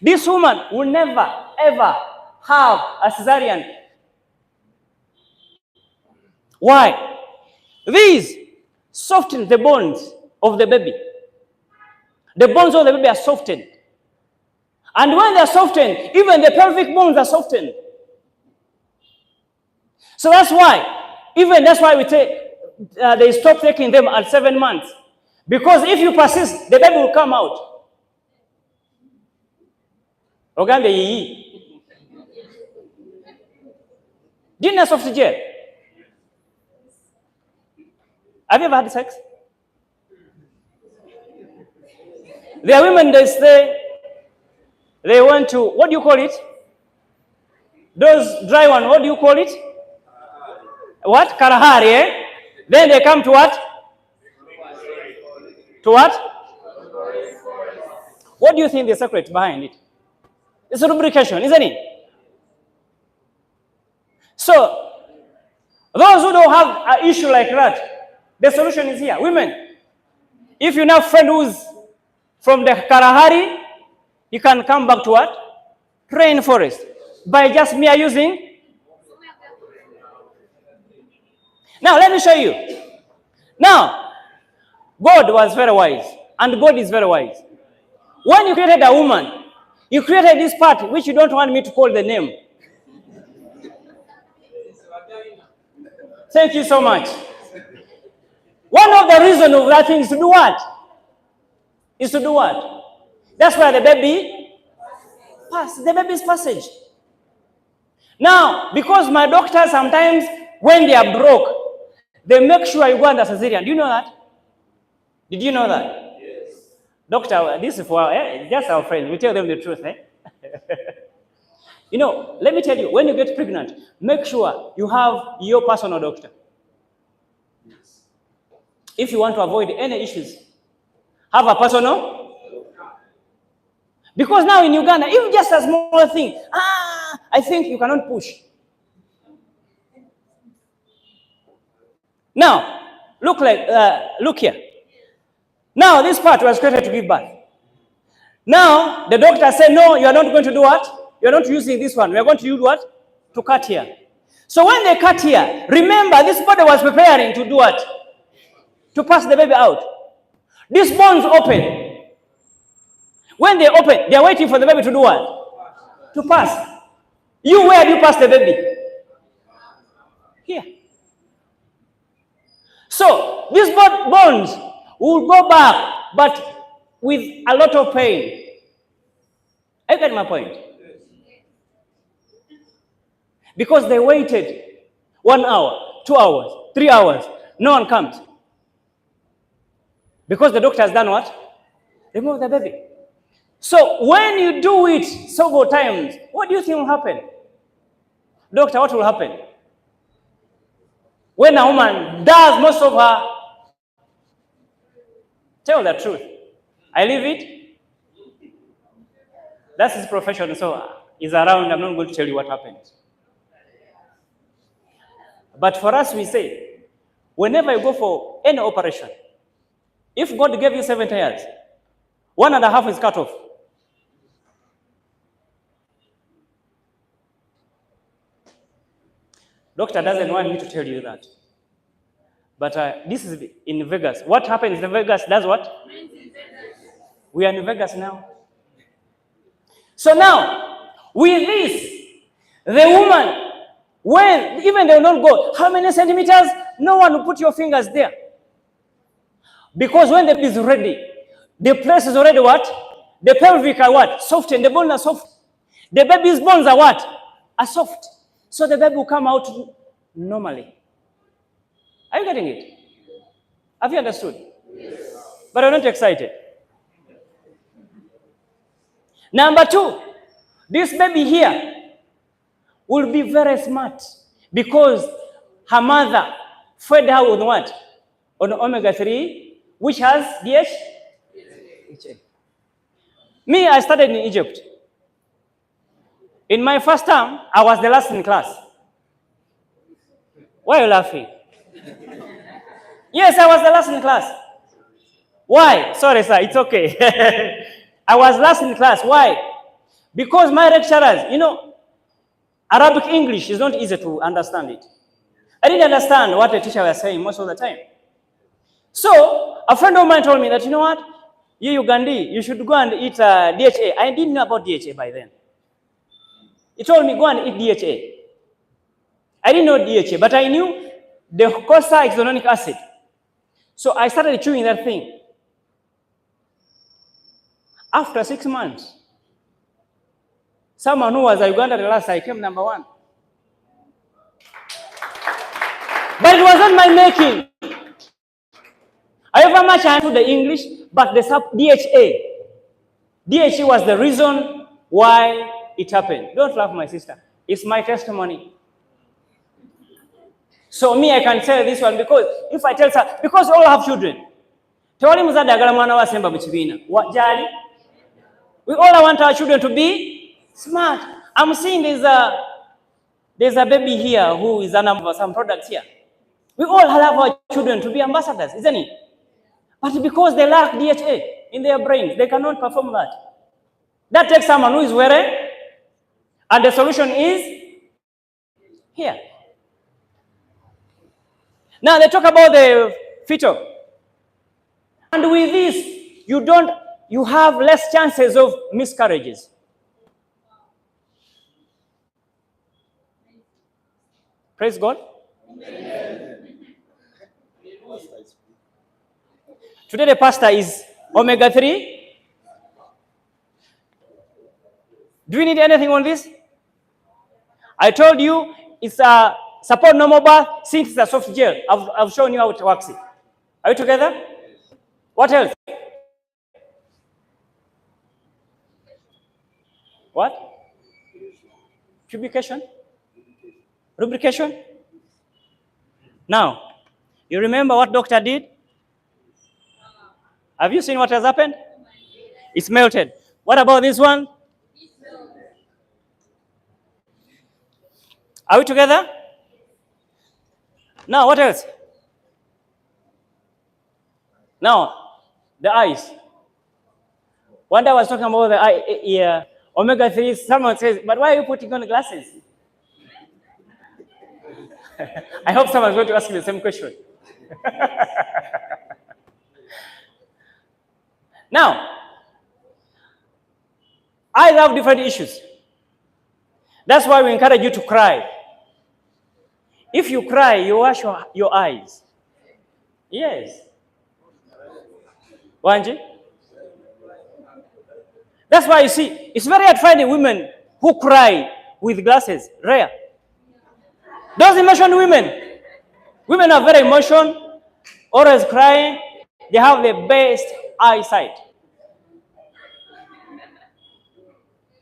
this woman will never, ever have a cesarean. Why? These soften the bones of the baby. The bones of the baby are softened. And when they are softened, even the pelvic bones are softened. So that's why we take, they stop taking them at 7 months. Because if you persist, the baby will come out. Ogambe yi. Do you know soft gel? Have you ever had sex? There are women, they say, they want to, what do you call it? Those dry one, what do you call it? What? Karahari, eh? Then they come to what? To what? What do you think the secret behind it? It's lubrication, isn't it? So, those who don't have an issue like that, the solution is here. Women, if you have a friend who's from the Kalahari, you can come back to what? Rainforest. By just mere using. Now, let me show you. Now, God was very wise, and God is very wise. When you created a woman, you created this part which you don't want me to call the name. Thank you so much. One of the reasons of that thing is to do what? Is to do what? That's why the baby passes. The baby's passage. Now, because my doctors sometimes, when they are broke, they make sure you go under cesarean. Do you know that? Did you know that? Yes. Doctor, this is for just our friends. We tell them the truth. You know, let me tell you, when you get pregnant, make sure you have your personal doctor. Yes. If you want to avoid any issues, have a personal. Because now in Uganda, even just a small thing, I think you cannot push. Now, look here. Now, this part was created to give birth. Now, the doctor said, no, you are not going to do what? You are not using this one. We are going to use what? To cut here. So when they cut here, remember, this body was preparing to do what? To pass the baby out. These bones open. When they open, they are waiting for the baby to do what? To pass. You, where do you pass the baby? Here. So, these bones will go back, but with a lot of pain. I get my point. Because they waited 1 hour, 2 hours, 3 hours. No one comes. Because the doctor has done what? Remove the baby. So when you do it several times, what do you think will happen? Doctor, what will happen? When a woman does most of her, tell the truth. I leave it. That's his profession, so he's around. I'm not going to tell you what happened. But for us, we say, whenever you go for any operation, if God gave you 70 years, 1.5 is cut off. Doctor doesn't want me to tell you that. But this is in Vegas. What happens in Vegas does what? We are in Vegas now. So now, with this, the woman, when even they will not go, how many centimeters? No one will put your fingers there. Because when the baby is ready, the place is already what? The pelvic are what? Soft, and the bones are soft. The baby's bones are what? Are soft. So the baby will come out normally. Are you getting it? Have you understood? Yes. But I'm not excited. Number 2, this baby here will be very smart because her mother fed her with what? On omega-3, which has DHA. Me, I studied in Egypt. In my first term, I was the last in class. Why are you laughing? Yes, I was the last in class. Why? Sorry, sir, it's okay. I was last in class. Why? Because my lecturers, you know, Arabic English is not easy to understand it. I didn't understand what the teacher was saying most of the time. So, a friend of mine told me that, you know what? You Ugandi, you should go and eat DHA. I didn't know about DHA by then. He told me, go and eat DHA. I didn't know DHA, but I knew the docosahexaenonic acid. So I started chewing that thing. After 6 months, someone who was a Ugandan last I came number 1. But it wasn't my making. However much I understood the English, but the DHA was the reason why it happened. Don't laugh, my sister. It's my testimony. So me, I can tell this one because if I tell her, because we all have children. We all want our children to be smart. I'm seeing there's a baby here who is for some products here. We all have our children to be ambassadors, isn't it? But because they lack DHA in their brains, they cannot perform that. That takes someone who is wearing, and the solution is here. Now they talk about the fetal. And with this, you have less chances of miscarriages. Praise God. Amen. Today the pastor is omega-3. Do we need anything on this? I told you it's a support normal birth since it's a soft gel. I've shown you how it works. Are you together? What else? What? Lubrication? Lubrication? Now, you remember what doctor did? Have you seen what has happened? It's melted. What about this one? Are we together? Now, what else? Now, the eyes. One day I was talking about the eye, omega-3. Someone says, but why are you putting on glasses? I hope someone's going to ask me the same question. Now, eyes have different issues. That's why we encourage you to cry. If you cry, you wash your eyes. Yes. Wanji? That's why you see, it's very hard finding women who cry with glasses. Rare. Those emotional women. Women are very emotional, always crying. They have the best eyesight.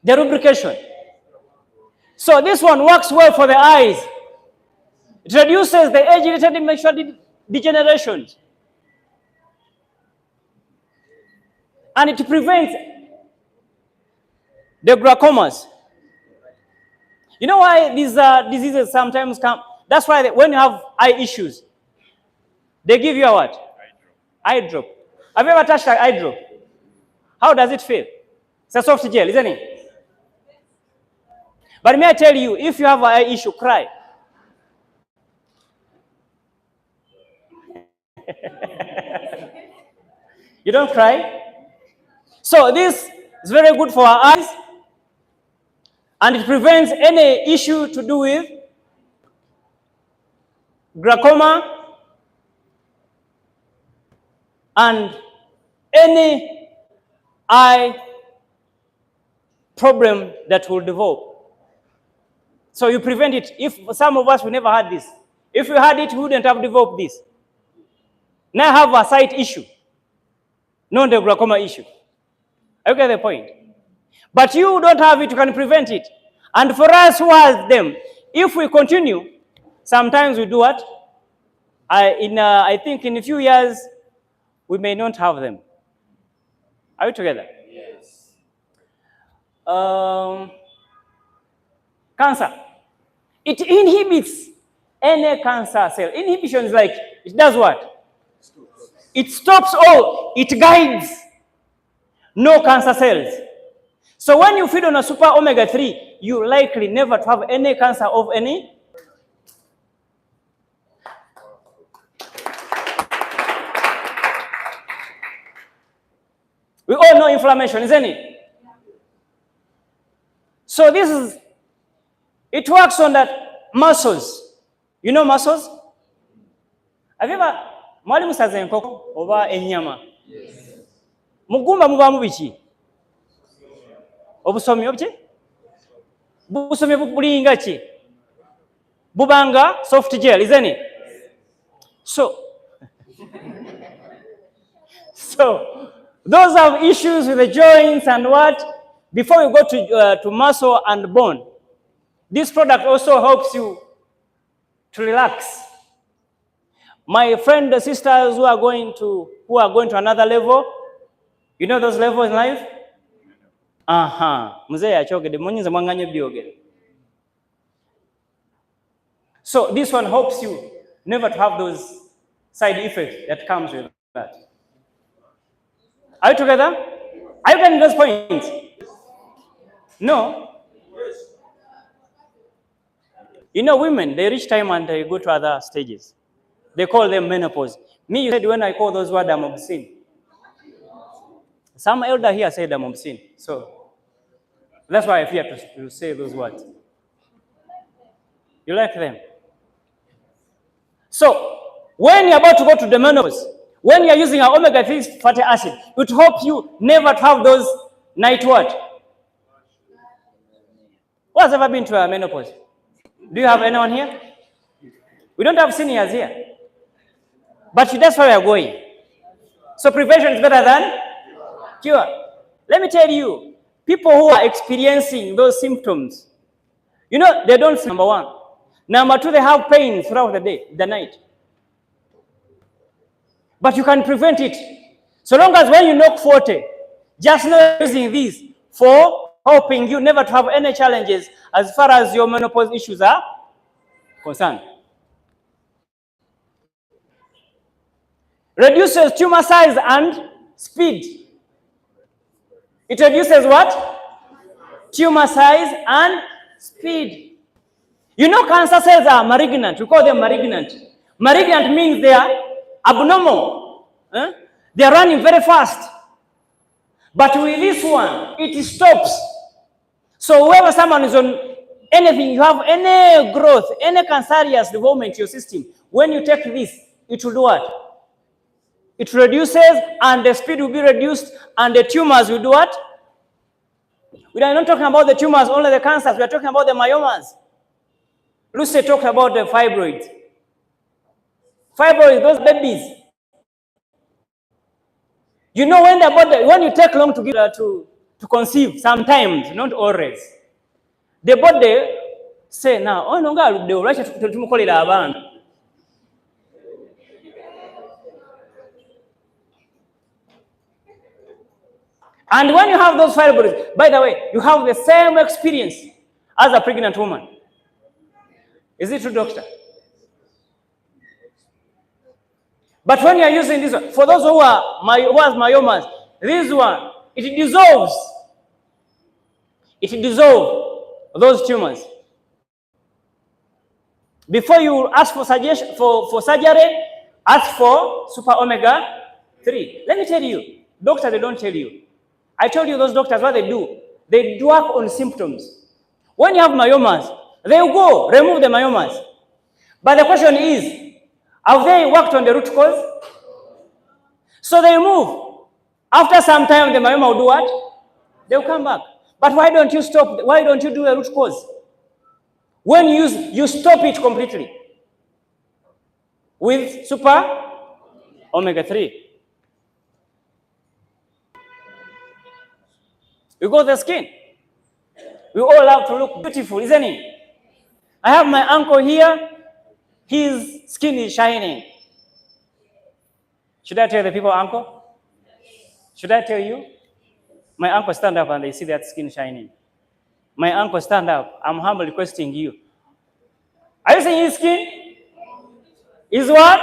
The lubrication. So this one works well for the eyes. It reduces the age-related macular degeneration. And it prevents the glaucomas. You know why these diseases sometimes come? That's why when you have eye issues, they give you a what? Eye drop. Have you ever touched an eye drop? How does it feel? It's a soft gel, isn't it? But may I tell you, if you have an eye issue, cry. You don't cry? So this is very good for our eyes, and it prevents any issue to do with glaucoma and any eye problem that will develop. So you prevent it. If some of us who never had this, if you had it, we wouldn't have developed this. Now have a sight issue, not the glaucoma issue. I get the point. But you don't have it, you can prevent it. And for us who has them, if we continue, sometimes we do what? I think in a few years, we may not have them. Are we together? Yes. Cancer. It inhibits any cancer cell. Inhibition is like, it does what? It stops all. It guides no cancer cells. So when you feed on a super omega-3, you likely never to have any cancer of any. We all know inflammation, isn't it? So this is, it works on that muscles. You know muscles? Have you ever, mwalimu saze nkoko oba enyama? Yes. Mugumba mubamu biki? Obusomi obje? Busomi bulinga ki? Bubanga soft gel, isn't it? So those have issues with the joints and what? Before you go to muscle and bone, this product also helps you to relax. My friend, the sisters who are going to another level, you know those levels in life? Mzee achogede mwenyeza mwanganye byogere. So this one helps you never to have those side effects that comes with that. Are you together? Are you getting those points? No? You know, women, they reach time and they go to other stages. They call them menopause. Me, you said when I call those words, I'm obscene. Some elder here said I'm obscene. So that's why I fear to say those words. You like them? So when you're about to go to the menopause, when you're using an omega-3 fatty acid, it will help you never to have those night what? Who has ever been to a menopause? Do you have anyone here? We don't have seniors here. But that's where we are going. So prevention is better than cure. Let me tell you, people who are experiencing those symptoms, you know, they don't see, number one. Number two, they have pain throughout the night. But you can prevent it. So long as when you knock 40, just know using this for helping you never to have any challenges as far as your menopause issues are concerned. Reduces tumor size and speed. It reduces what? Tumor size and speed. You know, cancer cells are malignant. We call them malignant. Malignant means they are abnormal. They are running very fast. But with this one, it stops. So whenever someone is on anything, you have any growth, any cancerous development in your system, when you take this, it will do what? It reduces, and the speed will be reduced, and the tumors will do what? We are not talking about the tumors, only the cancers. We are talking about the myomas. Lucy talked about the fibroids. Fibroids, those babies. You know, when you take long to conceive, sometimes, not always, the body say, now, oh no, God, they will rush to call it a band. And when you have those fibroids, by the way, you have the same experience as a pregnant woman. Is it true, doctor? But when you are using this one, for those who have myomas, this one, it dissolves. It dissolves those tumors. Before you ask for suggestion for surgery, ask for super omega 3. Let me tell you, doctors, they don't tell you. I told you those doctors what they do. They work on symptoms. When you have myomas, they will go remove the myomas. But the question is, have they worked on the root cause? So they move. After some time, the myoma will do what? They will come back. But why don't you stop? Why don't you do the root cause? When you stop it completely with super omega 3. You got the skin. We all love to look beautiful, isn't it? I have my uncle here. His skin is shining. Should I tell the people, uncle? Should I tell you? My uncle stand up and they see that skin shining. My uncle stand up. I'm humbly requesting you. Are you seeing his skin? Is what?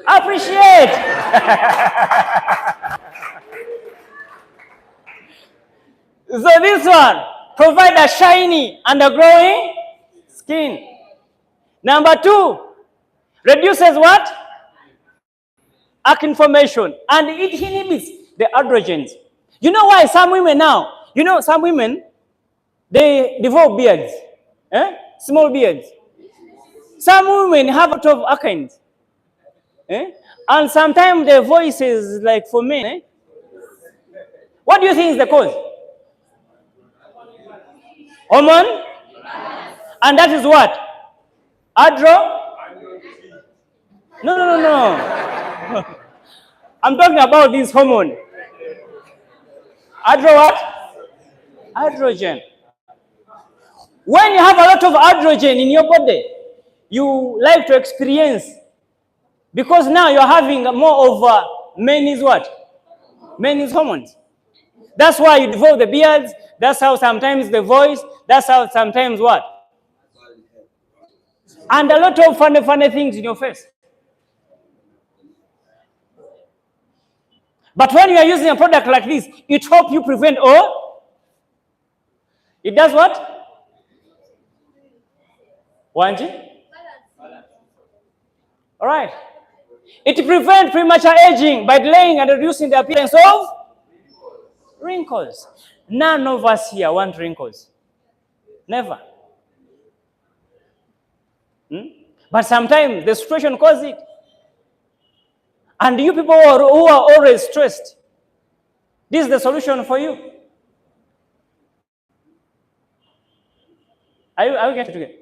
Appreciate. So this one provide a shiny and a glowing skin. Number 2, reduces what? Acne formation, and it inhibits the androgens. You know why some women now? You know some women, they develop beards, small beards. Some women have a lot of acne, and sometimes their voice is like for men. What do you think is the cause? Hormone? And that is what? Adro? No. I'm talking about this hormone. Adro what? Androgen. When you have a lot of androgen in your body, you like to experience, because now you're having more of men's what? Men's hormones. That's why you develop the beards. That's how sometimes the voice. That's how sometimes what? And a lot of funny things in your face. But when you are using a product like this, it helps you prevent all. It does what? Wanji? All right. It prevents premature aging by delaying and reducing the appearance of wrinkles. None of us here want wrinkles. Never. But sometimes the situation causes it. And you people who are always stressed, this is the solution for you. Are you getting together?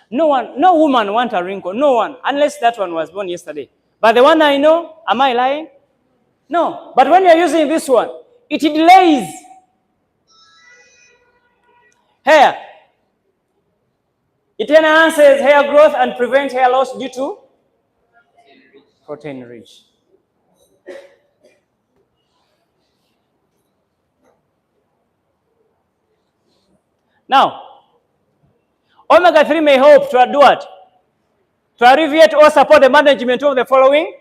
No woman wants a wrinkle. No one, unless that one was born yesterday. But the one I know, am I lying? No. But when you're using this one, it delays hair. It enhances hair growth and prevents hair loss due to protein rich. Now, omega-3 may help to do what? To alleviate or support the management of the following.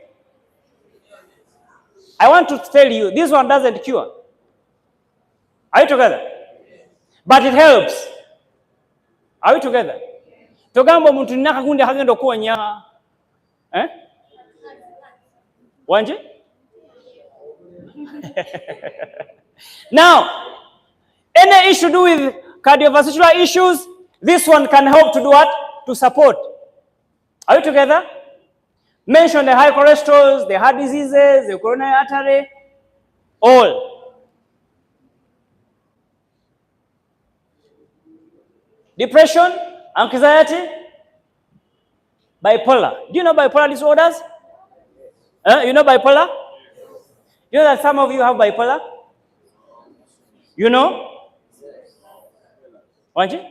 I want to tell you, this one doesn't cure. Are you together? But it helps. Are we together? Togamba muntu nakagundi hagenda okuwonya. Wanje? Now, any issue to do with cardiovascular issues, this one can help to do what? To support. Are we together? Mention the high cholesterol, the heart diseases, the coronary artery, all. Depression, anxiety, bipolar. Do you know bipolar disorders? You know bipolar? You know that some of you have bipolar? You know? Won't you?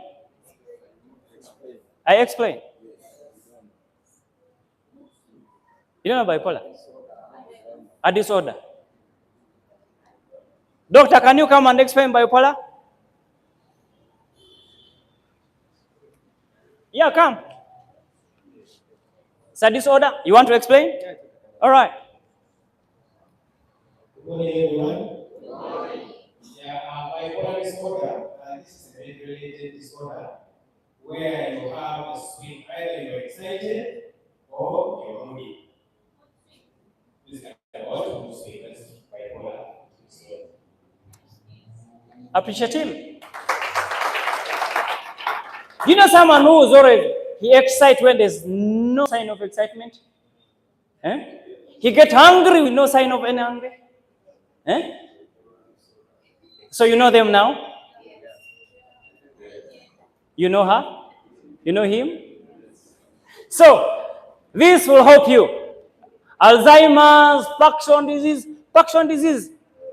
I explain. You don't know bipolar? A disorder. Doctor, can you come and explain bipolar? Yeah, come. It's a disorder. You want to explain? All right. Good morning, everyone. Good morning. Bipolar disorder, this is a medical-related disorder where you have a swing, either you're excited or you're moody. This is about to say that's bipolar disorder. Appreciate him. You know someone who is already, he excites when there's no sign of excitement? He gets hungry with no sign of any hunger? So you know them now? You know her? You know him? So, this will help you. Alzheimer's, Parkinson's disease. Parkinson's disease,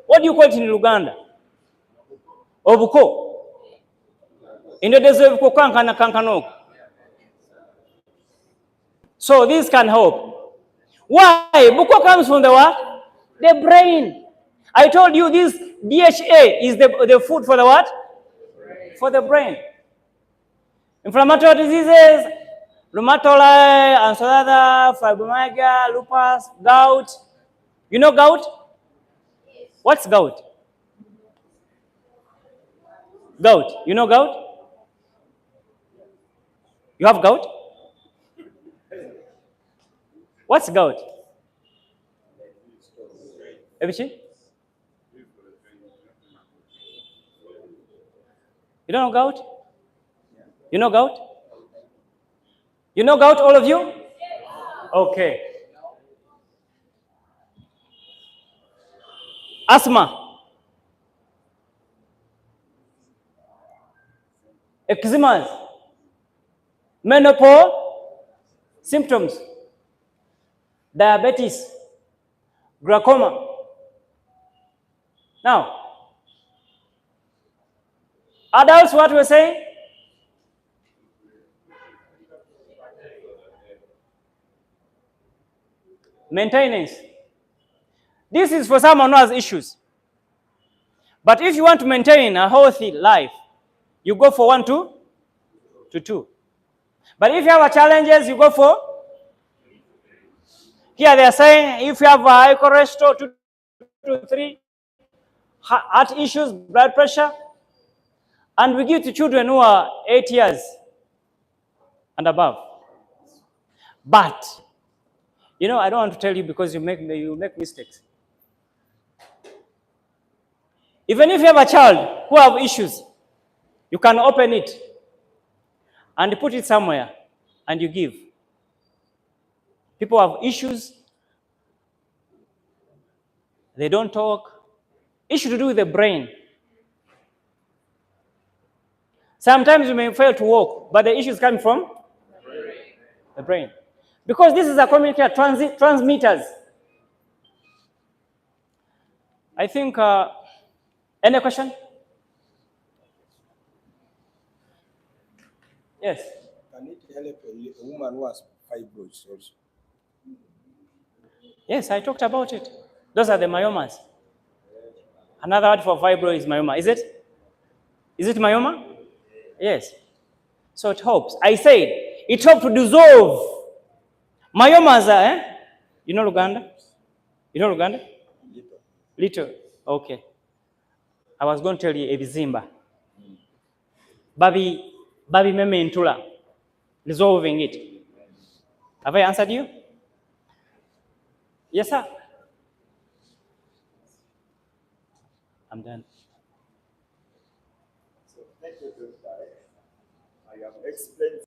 what do you call it in Uganda? Obuko. In the desert, kankano. So this can help. Why? Buko comes from the what? The brain. I told you this DHA is the food for the what? For the brain. Inflammatory diseases, rheumatoid, and so other, fibromyalgia, lupus, gout. You know gout? What's gout? Gout. You know gout? You have gout? What's gout? Ebichi? You don't know gout? You know gout? You know gout, all of you? Okay. Asthma. eczemas, menopause symptoms, diabetes, glaucoma. Now, adults, what we're saying? Maintenance. This is for someone who has issues. But if you want to maintain a healthy life, you go for 1 to 2. But if you have challenges, you go for, here they are saying, if you have a high cholesterol, 2 to 3, heart issues, blood pressure, and we give to children who are 8 years and above. But, you know, I don't want to tell you because you make mistakes. Even if you have a child who have issues, you can open it and put it somewhere and you give. People have issues, they don't talk. Issue to do with the brain. Sometimes you may fail to walk, but the issue is coming from the brain. Because this is a communicator, transmitters. I think, any question? Yes. Can it help a woman who has fibroids also? Yes, I talked about it. Those are the myomas. Another word for fibroid is myoma. Is it? Is it myoma? Yes. So it helps. I said it helps to dissolve. Myomas are, you know Uganda? You know Uganda? Little. Okay. I was going to tell you ebizimba. Babi meme intula. Dissolving it. Have I answered you? Yes, sir. I'm done. So, thank you, Dr. I have explained